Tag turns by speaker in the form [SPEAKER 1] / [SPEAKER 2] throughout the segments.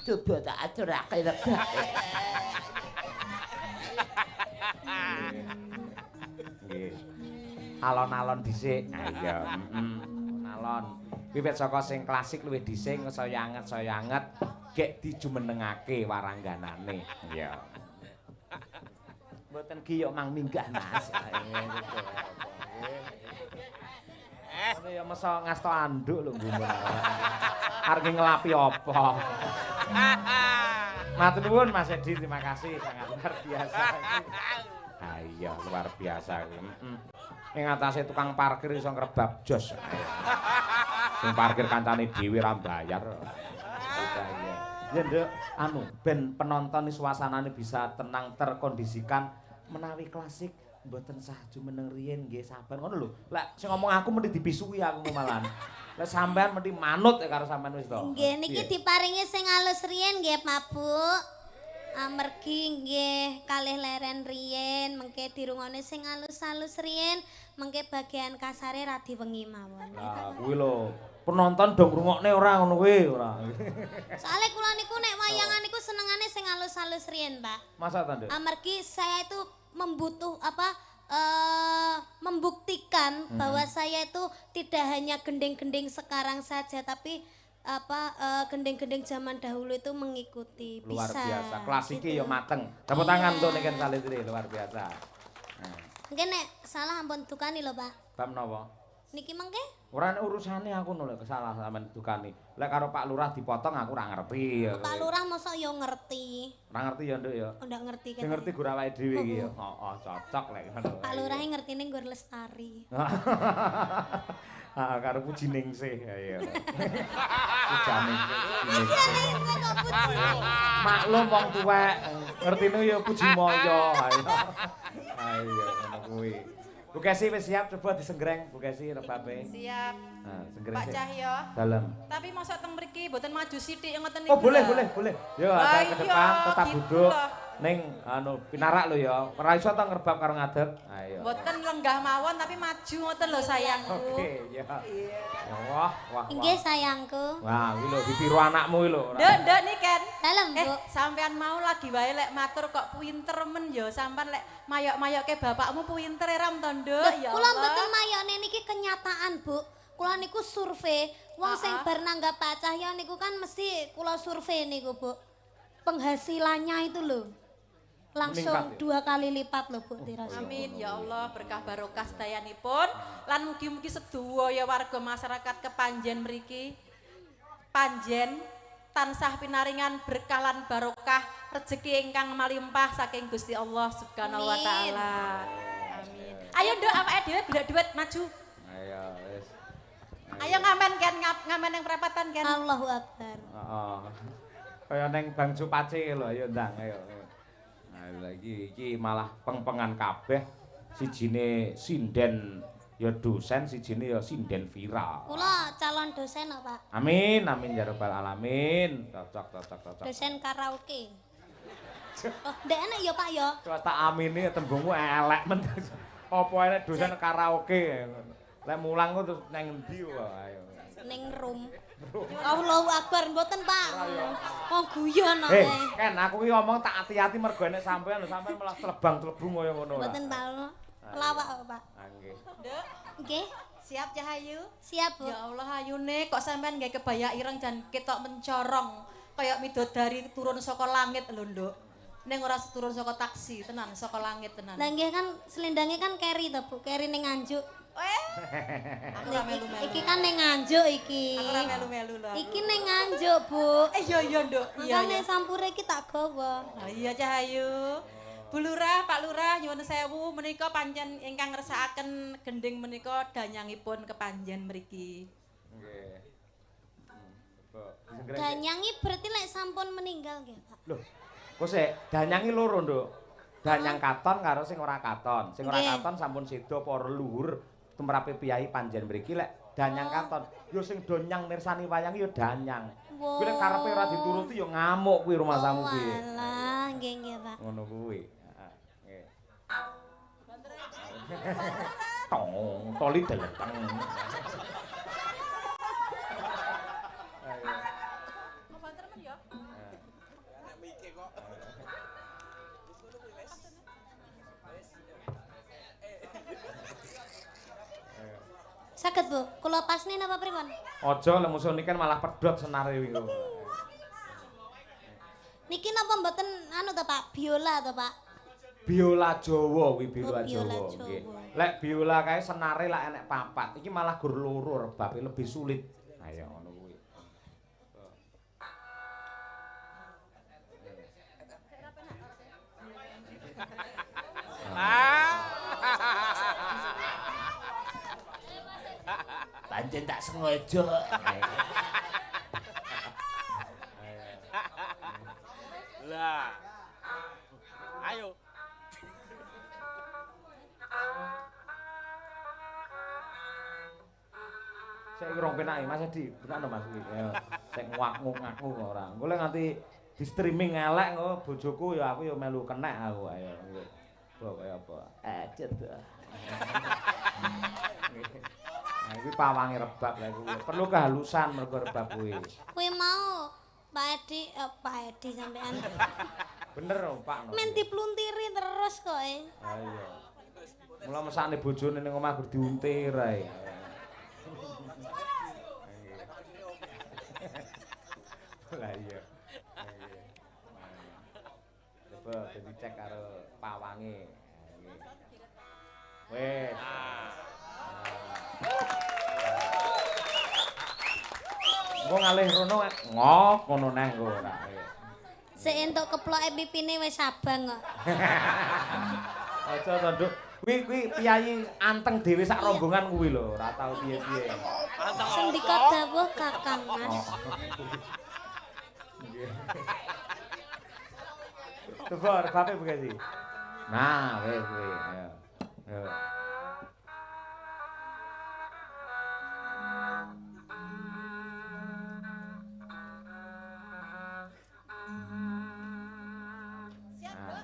[SPEAKER 1] Coba tak aturake lebah.
[SPEAKER 2] Nggih. Alon-alon dhisik. Ah iya, alon. Wiwit saka sing klasik luwih dhisik saya anget gek dijumenengake warangganane. Iya. Mboten ki yo mang minggah Mas. Ini ya masa ngasto anduk lho gumun. Arep ngelapi apa? Matur nuwun Mas Edi, terima kasih sangat luar biasa. Ah iya, luar biasa. Ing atase tukang parkir iso ngrebab jos. Sing parkir kancane dhewe ra bayar. Ya nduk, anu ben penonton suasanane bisa tenang terkondisikan menawi klasik mboten sah jumeneng riyin nggih sabar ngono lho. Lek sing ngomong aku mesti dipisui aku malahan. Lek sampean mesti manut karo sampean wis to.
[SPEAKER 3] Nggih niki diparingi sing alus riyin nggih Pak Bu. Amargi nggih kalih leren riyin mengke dirungone sing alus-alus riyin mengke bagian kasare ra diwengi mawon.
[SPEAKER 2] Lah kuwi lho penonton dong ngrungokne ora ngono kuwi ora.
[SPEAKER 3] Soale kula niku nek wayangan niku senengane sing alus-alus riyin, Pak.
[SPEAKER 2] Masa ta, Nduk?
[SPEAKER 3] Amargi saya itu membuktikan bahwa saya itu tidak hanya gending-gending sekarang saja tapi gending-gending zaman dahulu itu mengikuti
[SPEAKER 2] Luar
[SPEAKER 3] bisa.
[SPEAKER 2] biasa. Klasik
[SPEAKER 3] gitu.
[SPEAKER 2] ya mateng. Tepuk tangan untuk Niken Salitri luar biasa. Nah,
[SPEAKER 3] Mungkin nek salah ampun dukani lho, Pak.
[SPEAKER 2] bab napa?
[SPEAKER 3] Niki mengke?
[SPEAKER 2] Ora urusane aku nolak kesalah sampean dukani. Lek karo Pak Lurah dipotong aku ora ngerti.
[SPEAKER 3] Pak Lurah mosok yo ngerti.
[SPEAKER 2] Ora ngerti ya, Nduk ya.
[SPEAKER 3] Oh, ndak ngerti kan.
[SPEAKER 2] Sing ngerti gur awake dhewe iki ya. Heeh, cocok lek ngono.
[SPEAKER 3] Pak Lurah ngertine nggur lestari.
[SPEAKER 2] Ah, karo Puji Ningsih. Ayo. Pujane. Maklum wong tuwek, ngertine ya Puji Moyo. Ayo. Ayo ngono kuwi. Bu Kesi wis siap coba disenggreng Bu Kesi rebabe.
[SPEAKER 4] Siap.
[SPEAKER 2] Nah, senggreng.
[SPEAKER 4] Pak Cahyo.
[SPEAKER 2] Dalem.
[SPEAKER 4] Tapi mosok teng mriki mboten maju sithik ngoten
[SPEAKER 2] Oh,
[SPEAKER 4] niku.
[SPEAKER 2] boleh. Yo agak ke depan tetap
[SPEAKER 4] gitu
[SPEAKER 2] duduk.
[SPEAKER 4] loh.
[SPEAKER 2] Ning anu pinarak lho ya. Ora iso ta ngerbab karo ngadeg. Ayo.
[SPEAKER 4] Mboten lenggah mawon tapi maju ngoten lho sayangku.
[SPEAKER 2] Oke, ya. Ya wah.
[SPEAKER 3] Inggih sayangku.
[SPEAKER 2] Wah, kuwi lho ditiru anakmu kuwi lho.
[SPEAKER 4] Nduk niken.
[SPEAKER 3] Dalem, Bu.
[SPEAKER 4] Sampean mau lagi wae lek matur kok pinter men ya sampean lek mayok-mayoke bapakmu pinter ram to, Nduk. Ya
[SPEAKER 3] Kula
[SPEAKER 4] Allah.
[SPEAKER 3] mboten mayone niki kenyataan, Bu. Kula niku survei, wong sing bar nanggap Pak Cahyo niku kan mesti kula survei niku, Bu. Penghasilannya itu loh. Langsung
[SPEAKER 2] Meningkat,
[SPEAKER 3] 2 kali lipat loh, Bu Tiras.
[SPEAKER 4] Amin ya Allah berkah barokah sedayanipun lan mugi-mugi sedaya warga masyarakat kepanjen mriki panjen tansah pinaringan berkah lan barokah rezeki ingkang malimpah saking Gusti Allah Subhanahu wa taala. Amin. Ayo Nduk awake dhewe golek duit maju.
[SPEAKER 2] Ayo wis.
[SPEAKER 4] Ayo ngamen kan ngamen yang perapatan kan.
[SPEAKER 3] Allahu Akbar.
[SPEAKER 2] Heeh. Kaya ning Bang Supace lho ayo ndang ayo. Nah, lagi iki malah peng-pengan kabeh. Sijine sinden ya dosen, sijine ya sinden viral.
[SPEAKER 3] Kula calon dosen kok, Pak.
[SPEAKER 2] Amin ya rabbal alamin. Cocok.
[SPEAKER 3] Dosen karaoke. Oh, ndek enak ya, Pak ya.
[SPEAKER 2] Coba tak amini tembungmu elek men. Apa enek dosen karaoke. Lek mulang ku terus nang endi wae ayo.
[SPEAKER 3] Ning room. Allahu Akbar mboten, Pak. Oh, guyon ae.
[SPEAKER 2] Kan aku ki ngomong tak hati-hati mergo enek sampean malah telebang-telebung kaya ngono.
[SPEAKER 3] Mboten, Pak. Pelawak kok, Pak.
[SPEAKER 2] Nggih.
[SPEAKER 4] Nduk,
[SPEAKER 3] Nggih,
[SPEAKER 4] siap Cahayu?
[SPEAKER 3] siap, Bu.
[SPEAKER 4] Ya Allah ayune kok sampean nggih kebaya ireng dan ketok mencorong kayak midodari turun saka langit lho, Nduk. Ning ora turun saka taksi, tenan saka langit tenan.
[SPEAKER 3] Lah nggih kan selendangnya kan keri to, Bu. Keri ning Nganjuk.
[SPEAKER 4] Aku ora melu-melu.
[SPEAKER 3] Iki kan ning Nganjuk iki.
[SPEAKER 4] Aku ora melu-melu lho.
[SPEAKER 3] Iki ning Nganjuk, Bu.
[SPEAKER 4] Iya Nduk. Iya.
[SPEAKER 3] Makane sampure iki tak gawa.
[SPEAKER 4] Oh iya Cahayu. Bu Lurah, Pak Lurah nyuwun sewu menika pancen ingkang ngersakaken gending menika danyangipun kepanjen mriki.
[SPEAKER 2] Nggih.
[SPEAKER 3] Danyangi berarti lek sampun meninggal nggih, Pak.
[SPEAKER 2] Loh. Kok sik danyangi loro, Nduk. Danyang katon karo sing ora katon. Sing ora katon sampun sedo para leluhur tumrape piyai panjen mriki lek danyang katon. Ya sing donyang mirsani wayang ya danyang. Kuwi lek karepe ora dituruti ya ngamuk kuwi rumah samu kuwi.
[SPEAKER 3] Walah, nggih, Pak.
[SPEAKER 2] Ngono kuwi. Heeh. Tong, toli deleteng.
[SPEAKER 3] Saged Bu, kula pasne napa pripun?
[SPEAKER 2] Aja lek musuh niki kan malah pedhot senare wingi.
[SPEAKER 3] Niki napa mboten anu to Pak, biola to Pak?
[SPEAKER 2] Biola Jawa kuwi biola
[SPEAKER 3] biola
[SPEAKER 2] Jawa
[SPEAKER 3] Jawa.
[SPEAKER 2] nggih. Lek biola kae senare lak enek papat. Iki malah gur loro rebabe lebih sulit. Ayo ngono kuwi.
[SPEAKER 1] Pancen tak sengaja.
[SPEAKER 5] Lah. Ayo.
[SPEAKER 2] Sik rong penake Mas Edi, benakno Mas iki. Ya, sik ngak-ngaku ora. Engko lek nganti di streaming elek engko bojoku ya aku ya melu kenek aku ayo. Apa kaya apa?
[SPEAKER 1] Ajet.
[SPEAKER 2] Nah, iki pawange rebab lha kuwi. Perlu kehalusan mergo rebab kuwi.
[SPEAKER 3] Kuwi mau Pak Edi sampean.
[SPEAKER 2] Bener Pak.
[SPEAKER 3] Men dipluntiri terus kok e.
[SPEAKER 2] Ha iya. Mula mesakne bojone ning omah gur diuntir ae. Lah iya. Coba dicek karo pawange. Wes. Engko ngalih rono ngok ngono neh engko ora.
[SPEAKER 3] Sik entuk keploke pipine wis abang kok.
[SPEAKER 2] Aja to, Nduk. Kuwi piyayi anteng dhewe sak rombongan kuwi lho, ora tau piye-piye.
[SPEAKER 3] Sendika dawuh Kakang Mas.
[SPEAKER 2] Coba rebabe begini. Nah, wis kuwi. Ayo. Ayo.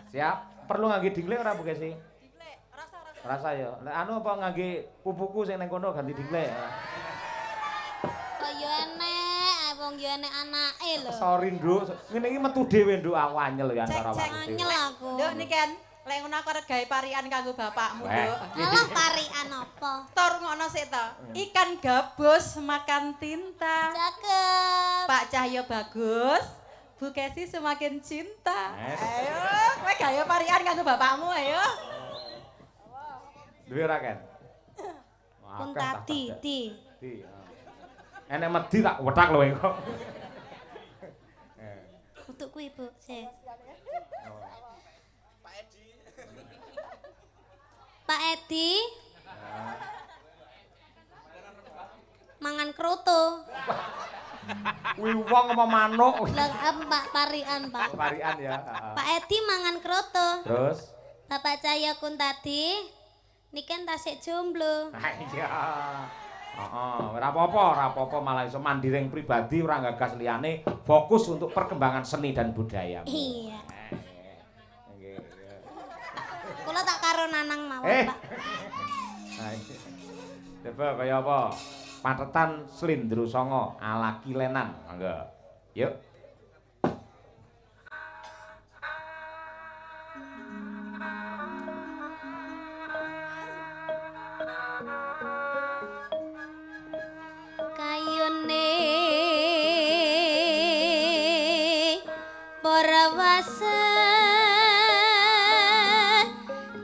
[SPEAKER 2] Siap. Perlu ngangge dinglek ora Bu Gesi?
[SPEAKER 4] Dinglek, rasa.
[SPEAKER 2] Rasa ya. Lek anu apa ngangge pupuku sing ning kono ganti dinglek.
[SPEAKER 3] Kok yo enek, wong yo enek anake lho.
[SPEAKER 2] Sorry, Nduk. Ngene iki metu dhewe, Nduk. Aku anyel ya antara
[SPEAKER 4] Cek,
[SPEAKER 2] waktu.
[SPEAKER 3] Anyel aku.
[SPEAKER 4] Nduk niki kan lek ngono aku arep gawe parian kanggo bapakmu, Nduk.
[SPEAKER 3] Alah parian apa?
[SPEAKER 4] Tor ngono sik to. Ikan gabus makan tinta.
[SPEAKER 3] Cakep.
[SPEAKER 4] Pak Cahyo bagus. Bu Kesi semakin cinta. Ayo, kowe gawe parian kanggo bapakmu ayo.
[SPEAKER 2] Duwe ora kan?
[SPEAKER 3] Pun tadi, di.
[SPEAKER 2] Enek medhi tak wetak lho kok.
[SPEAKER 3] Untuk kuwi, Bu. Sik. Pak Edi. Mangan kroto.
[SPEAKER 2] Kuwi wong apa manuk?
[SPEAKER 3] Lah Pak parian, Pak.
[SPEAKER 2] Varian ya.
[SPEAKER 3] Pak Edi mangan kroto.
[SPEAKER 2] Terus?
[SPEAKER 3] Bapak Cahyo kun tadi niken tasik jomblo.
[SPEAKER 2] Ah iya. Heeh, ora apa-apa malah iso mandiring pribadi ora gagas liyane fokus untuk perkembangan seni dan budaya.
[SPEAKER 3] Iya.
[SPEAKER 2] Nggih.
[SPEAKER 3] Kula tak karo Nanang mawon, Pak.
[SPEAKER 2] Nah, coba kaya apa? Patetan Slindro Songo ala Kilenan. Mangga. Yuk.
[SPEAKER 3] Kayune para wasa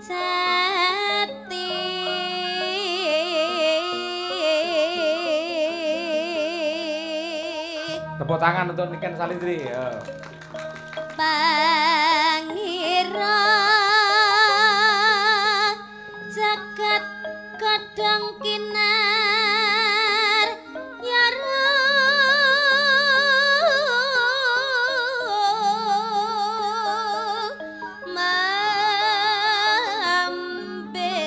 [SPEAKER 3] jati
[SPEAKER 2] Tepuk tangan untuk Niken Salindri. Ya.
[SPEAKER 3] Pangira jagat kadang kinar yara mambe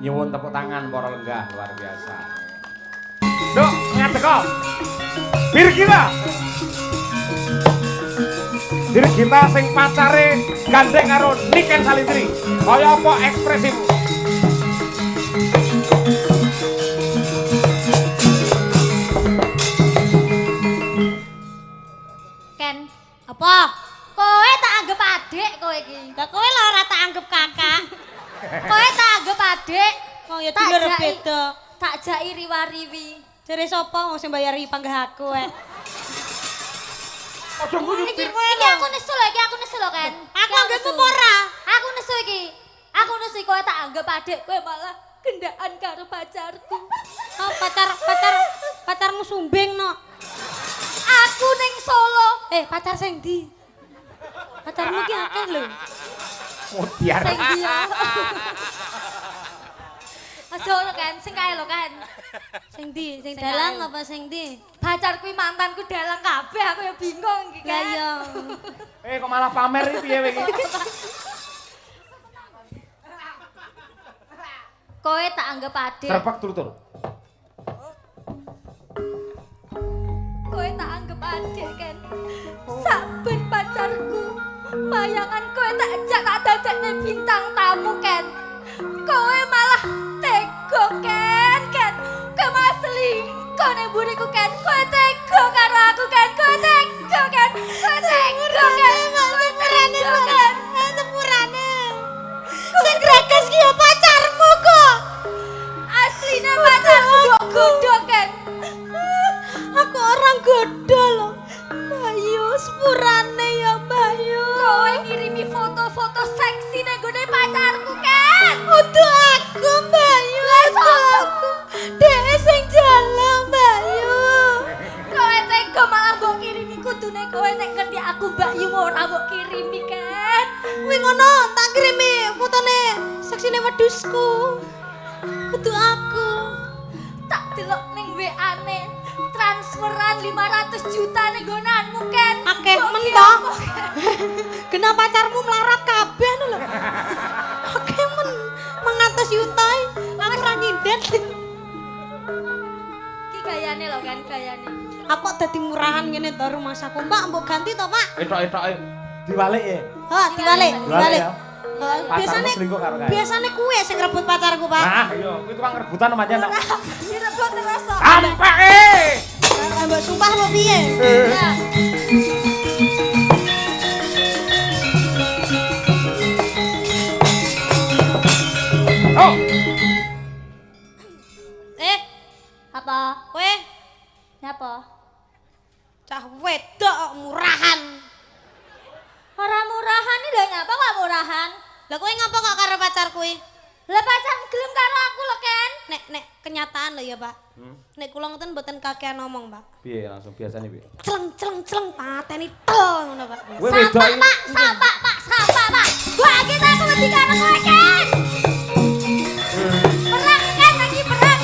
[SPEAKER 2] Nyuwun tepuk tangan para lenggah luar biasa. Nduk, ngadeka. Birgita. Birgita sing pacare gandeng karo Niken Salindri. Kaya apa ekspresimu?
[SPEAKER 3] Ken, apa? Kowe tak anggap adik kowe iki. Lah kowe lho ora tak anggap kakak. Kowe tak anggap adik. Oh ya dulur beda. Tak jaki riwariwi. Jare sapa wong sing bayari panggah aku
[SPEAKER 2] Aja guyu.
[SPEAKER 3] Iki aku nesu lho Ken. Aku anggapmu ora. Aku nesu iki. Aku nesu kowe tak anggap adik, kowe malah gendaan karo pacarku. Oh, pacarmu sumbing no. Aku ning Solo. Pacar sing ndi? Pacarmu ki akeh lho.
[SPEAKER 2] Mutiar.
[SPEAKER 3] Sing ndi ya? Aja lho kan, sing kae lho kan. Sing ndi? Sing dalang apa sing ndi? Pacarku mantanku dalang kabeh, aku ya bingung iki kan. Lah iya.
[SPEAKER 2] Kok malah pamer iki piye kowe iki?
[SPEAKER 3] Kowe tak anggap adik.
[SPEAKER 2] Terpek tur-tur.
[SPEAKER 3] Kowe tak anggap adik kan. Saben pacarku bayangan kowe tak ajak tak dadekne bintang tamu kan. Kowe malah tega kan. Kowe malah selingkuh ning buriku kan. Kowe tega karo aku kan. Kowe tega kan. Kowe tega kan. Sepurane lho kan. Sepurane. Sing greges ki yo pacarmu kok. Asline pacarmu kok godho kan. Aku orang godo loh. Bayu, sepurane ya Bayu. Kowe ngirimi foto-foto seksi ning gone pacarku kan. Udah aku Bayu. Aku. Dek sing jalo Bayu. Kowe tega malah mbok kirimi kudune kowe nek ngerti aku Bayu ora mbok kirimi kan. Kuwi ngono tak kirimi fotone seksine wedhusku. Kudu aku. Tak delok ning WA-ne. Transferan 500 juta ning gonanmu kan. Akeh men to. Kena pacarmu melarat kabeh lho. Akeh men 500 juta. Aku ora nyindet. Ki gayane lho kan gayane. Aku dadi murahan ngene to rumah saku. Mbak mbok ganti to, Pak.
[SPEAKER 2] Etok-etoke diwalik ya.
[SPEAKER 3] Oh, diwalik.
[SPEAKER 2] Biasane
[SPEAKER 3] kuwe sing rebut pacarku, Pak.
[SPEAKER 2] Nah, iya, kuwi tukang rebutan namanya nak.
[SPEAKER 3] Direbut terus.
[SPEAKER 2] Sampai.
[SPEAKER 3] Mbak sumpah apa piye?
[SPEAKER 2] Oh.
[SPEAKER 3] Apa? Kowe? Nyapa? Cah wedok kok murahan. Ora murahan iki lho nyapa kok murahan? Lah kowe ngapa kok karo pacar kuwi? Lah pacarmu gelem karo aku lho, Ken. Nek kenyataan lho ya, Pak. Nek kula ngoten mboten kakean ngomong, Pak.
[SPEAKER 2] Piye langsung biasane piye?
[SPEAKER 3] Celeng pateni tel ngono, Pak.
[SPEAKER 2] Sapa,
[SPEAKER 3] Pak. Gua kita aku wedi karo kowe, Ken. Perang, Ken, lagi perang.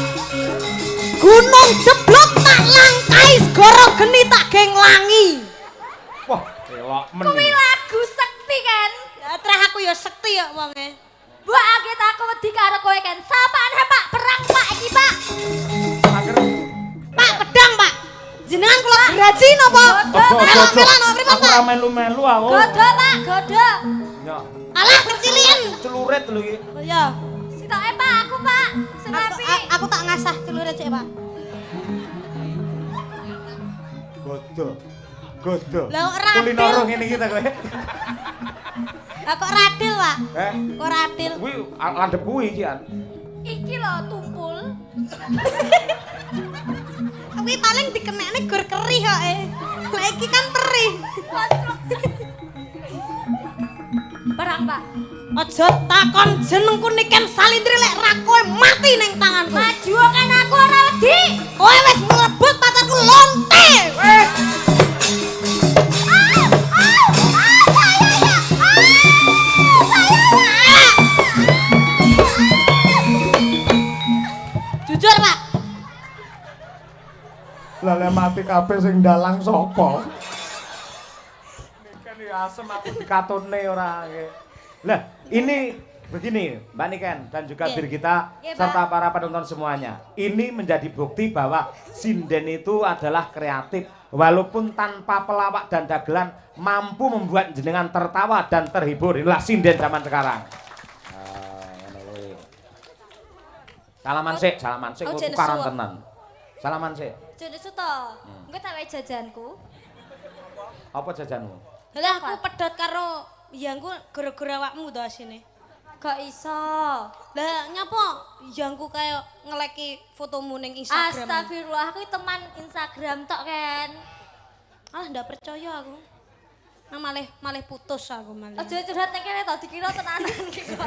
[SPEAKER 3] Gunung jeblok tak langkai, segoro geni tak geng langi.
[SPEAKER 2] Wah, elok men.
[SPEAKER 3] Kuwi lagu sekti kan? Terus aku ya sekti ya wonge. Mbok agit aku wedi karo kowe kan. Sapane Pak, perang Pak iki Pak. Pak, pedang Pak. Jenengan kula graji napa?
[SPEAKER 2] Aku ora melu-melu aku.
[SPEAKER 3] Godo Pak, godo.
[SPEAKER 2] Ya.
[SPEAKER 3] Alah kecilian.
[SPEAKER 2] Celurit lho iki.
[SPEAKER 3] Oh iya. Sitoke Pak, aku Pak. Sing apik. Aku tak ngasah celurit sik Pak. Godo. Lah ora
[SPEAKER 2] kulinoro ngene iki ta kowe.
[SPEAKER 3] Lah kok radil, Pak?
[SPEAKER 2] Kok
[SPEAKER 3] radil?
[SPEAKER 2] Kuwi landhep kuwi iki an.
[SPEAKER 3] Iki lho tumpul. Kuwi paling dikenekne gur kerih kok Lah iki kan perih. Barang, Pak. Aja takon jenengku Niken Salindri lek ra kowe mati ning tanganku. Maju kan aku ora wedi. Kowe wis mlebut pacarku lonte. Jujur, Pak.
[SPEAKER 2] Lah mati kabeh sing dalang sapa? Niken ya asem aku dikatone ora. Lah, ini Begini, Mbak Niken dan juga
[SPEAKER 3] Nggih.
[SPEAKER 2] Birgita
[SPEAKER 3] Nggih, Pak.
[SPEAKER 2] serta para penonton semuanya. Ini menjadi bukti bahwa sinden itu adalah kreatif walaupun tanpa pelawak dan dagelan mampu membuat jenengan tertawa dan terhibur. Inilah sinden zaman sekarang. Salaman sik
[SPEAKER 3] Oh, jenesu.
[SPEAKER 2] tukaran tenan. Salaman sik.
[SPEAKER 3] Jane Suto. Engko tak wae jajanku.
[SPEAKER 2] Apa jajanmu?
[SPEAKER 3] Lah aku pedhot karo yangku gara-gara awakmu to asine. Gak iso. Lah nyapa yangku kaya ngeleki fotomu ning Instagram.
[SPEAKER 6] Astagfirullah, aku teman Instagram tok kan.
[SPEAKER 3] Alah ndak percaya aku. Nang malih putus aku malih.
[SPEAKER 6] Aja curhat ning kene to dikira tenanan iki kok.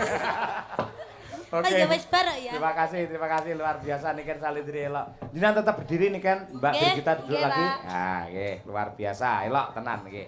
[SPEAKER 2] Oke.
[SPEAKER 3] Ya wis barek ya.
[SPEAKER 2] Terima kasih luar biasa Niken Salidri elok. Jenengan tetap berdiri Niken, Mbak
[SPEAKER 3] Nggih,
[SPEAKER 2] Birgita duduk
[SPEAKER 6] nggih,
[SPEAKER 2] lagi.
[SPEAKER 6] Pak.
[SPEAKER 2] Nah, nggih, luar biasa. Elok tenan nggih.